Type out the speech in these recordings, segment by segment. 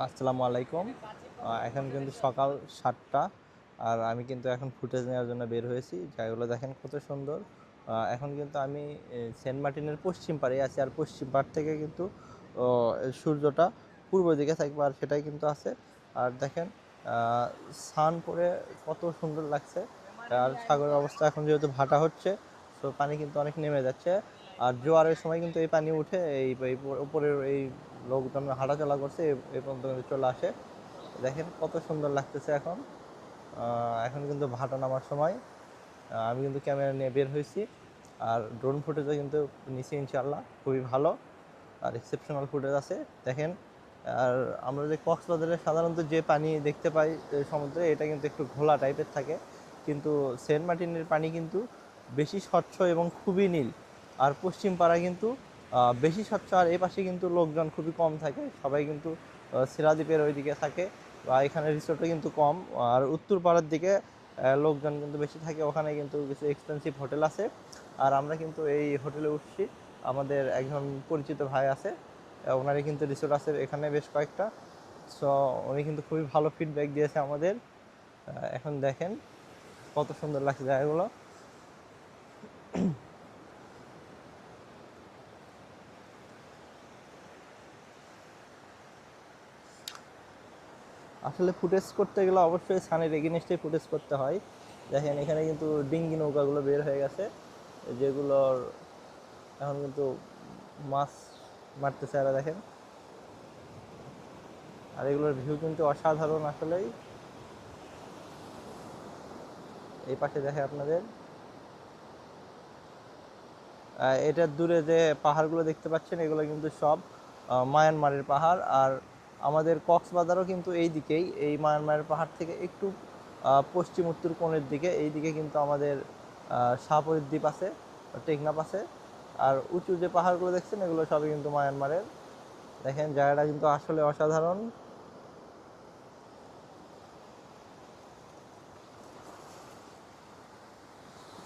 আসসালামু আলাইকুম। এখন কিন্তু সকাল ৭টা আর আমি কিন্তু এখন ফুটেজ নেওয়ার জন্য বের হয়েছি। জায়গাগুলো দেখেন কত সুন্দর। এখন কিন্তু আমি সেন্ট মার্টিনের পশ্চিম পাড়ে আছি, আর পশ্চিম পাড় থেকে কিন্তু সূর্যটা পূর্ব দিকে থাকবে, আর সেটাই কিন্তু আছে। আর দেখেন সান পড়ে কত সুন্দর লাগছে। আর সাগরের অবস্থা এখন যেহেতু ভাটা হচ্ছে, তো পানি কিন্তু অনেক নেমে যাচ্ছে। আর জোয়ারের সময় কিন্তু এই পানি উঠে এই উপরের এই লোকজন হাঁটাচলা করছে এই পর্যন্ত কিন্তু চলে আসে। দেখেন কত সুন্দর লাগতেছে এখন। এখন কিন্তু ভাটা নামার সময়। আমি কিন্তু ক্যামেরা নিয়ে বের হয়েছি, আর ড্রোন ফুটেজও কিন্তু নিচে ইনশাল্লাহ খুবই ভালো আর এক্সেপশনাল ফুটেজ আছে। দেখেন, আর আমরা যে কক্সবাজারে সাধারণত যে পানি দেখতে পাই সমুদ্রে, এটা কিন্তু একটু ঘোলা টাইপের থাকে, কিন্তু সেন্ট মার্টিনের পানি কিন্তু বেশি স্বচ্ছ এবং খুবই নীল। আর পশ্চিম পাড়া কিন্তু বেশি স্বচ্ছ, আর এই পাশে কিন্তু লোকজন খুবই কম থাকে, সবাই কিন্তু শিলাদ্বীপের ওইদিকে থাকে, বা এখানে রিসোর্টও কিন্তু কম। আর উত্তর পাড়ার দিকে লোকজন কিন্তু বেশি থাকে, ওখানে কিন্তু কিছু এক্সপেন্সিভ হোটেল আছে। আর আমরা কিন্তু এই হোটেলে উঠছি, আমাদের একজন পরিচিত ভাই আছে, ওনারই কিন্তু রিসোর্ট আছে এখানে বেশ কয়েকটা। সো উনি কিন্তু খুবই ভালো ফিডব্যাক দিয়েছে আমাদের। এখন দেখেন কত সুন্দর লাগছে জায়গাগুলো। আসলে ফুটেজ করতে গেলে অবশ্যই সানের এগেনস্টে ফুটেজ করতে হয়। দেখেন এখানে কিন্তু ডিঙ্গি নৌকাগুলো বের হয়ে গেছে, যেগুলোর এখন কিন্তু মাছ মারতেছে এরা, দেখেন। আর এগুলোর ভিউ কিন্তু অসাধারণ আসলেই। এই পাশে দেখে আপনাদের এটার দূরে যে পাহাড়গুলো দেখতে পাচ্ছেন, এগুলো কিন্তু সব মায়ানমারের পাহাড়। আর আমাদের কক্সবাজারও কিন্তু এই দিকেই, এই মায়ানমারের পাহাড় থেকে একটু পশ্চিম উত্তর কোণের দিকে, এই দিকে কিন্তু আমাদের শাহপরীর দ্বীপ আছে, টেকনাফ আছে। আর উঁচু যে পাহাড়গুলো দেখছেন, এগুলো সবই কিন্তু মায়ানমারের। দেখেন জায়গাটা কিন্তু আসলে অসাধারণ।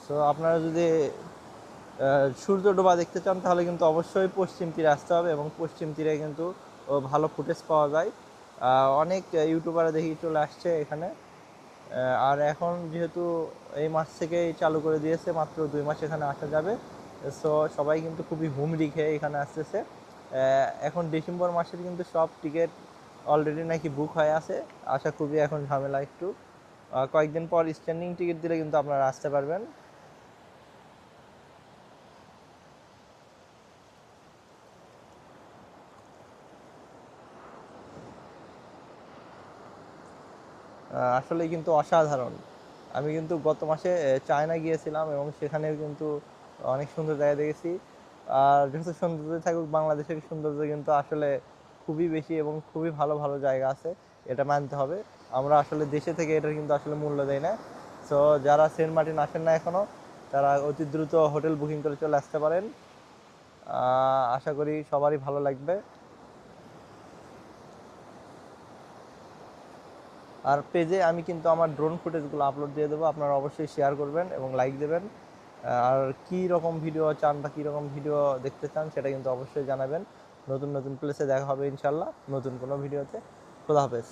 তো আপনারা যদি সূর্য ডোবা দেখতে চান, তাহলে কিন্তু অবশ্যই পশ্চিম তীরে আসতে হবে, এবং পশ্চিম তীরে কিন্তু ভালো ফুটেজ পাওয়া যায়। অনেক ইউটিউবাররা দেখি চলে আসছে এখানে। আর এখন যেহেতু এই মাস থেকেই চালু করে দিয়েছে, মাত্র 2 মাস এখানে আসা যাবে। সো সবাই কিন্তু খুবই হুমড়ি খেয়ে এখানে আসতেছে। এখন ডিসেম্বর মাসের কিন্তু সব টিকিট অলরেডি নাকি বুক হয়ে আছে। আসা খুবই এখন ঝামেলা একটু। কয়েকদিন পর স্ট্যান্ডিং টিকিট দিলে কিন্তু আপনারা আসতে পারবেন। আসলেই কিন্তু অসাধারণ। আমি কিন্তু গত মাসে চায়না গিয়েছিলাম, এবং সেখানেও কিন্তু অনেক সুন্দর জায়গা দেখেছি। আর যত সৌন্দর্য থাকুক, বাংলাদেশের সৌন্দর্য কিন্তু আসলে খুবই বেশি, এবং খুবই ভালো ভালো জায়গা আছে, এটা মানতে হবে। আমরা আসলে দেশে থেকে এটার কিন্তু আসলে মূল্য দেয় না। সো যারা সেন্ট মার্টিন আসেন না এখনও, তারা অতি দ্রুত হোটেল বুকিং করে চলে আসতে পারেন। আশা করি সবারই ভালো লাগবে। আর পেজে আমি কিন্তু আমার ড্রোন ফুটেজগুলো আপলোড দিয়ে দেবো, আপনারা অবশ্যই শেয়ার করবেন এবং লাইক দেবেন। আর কী রকম ভিডিও চান বা কী রকম ভিডিও দেখতে চান, সেটা কিন্তু অবশ্যই জানাবেন। নতুন নতুন প্লেসে দেখা হবে ইনশাল্লাহ নতুন কোনো ভিডিওতে। খোদা হাফেজ।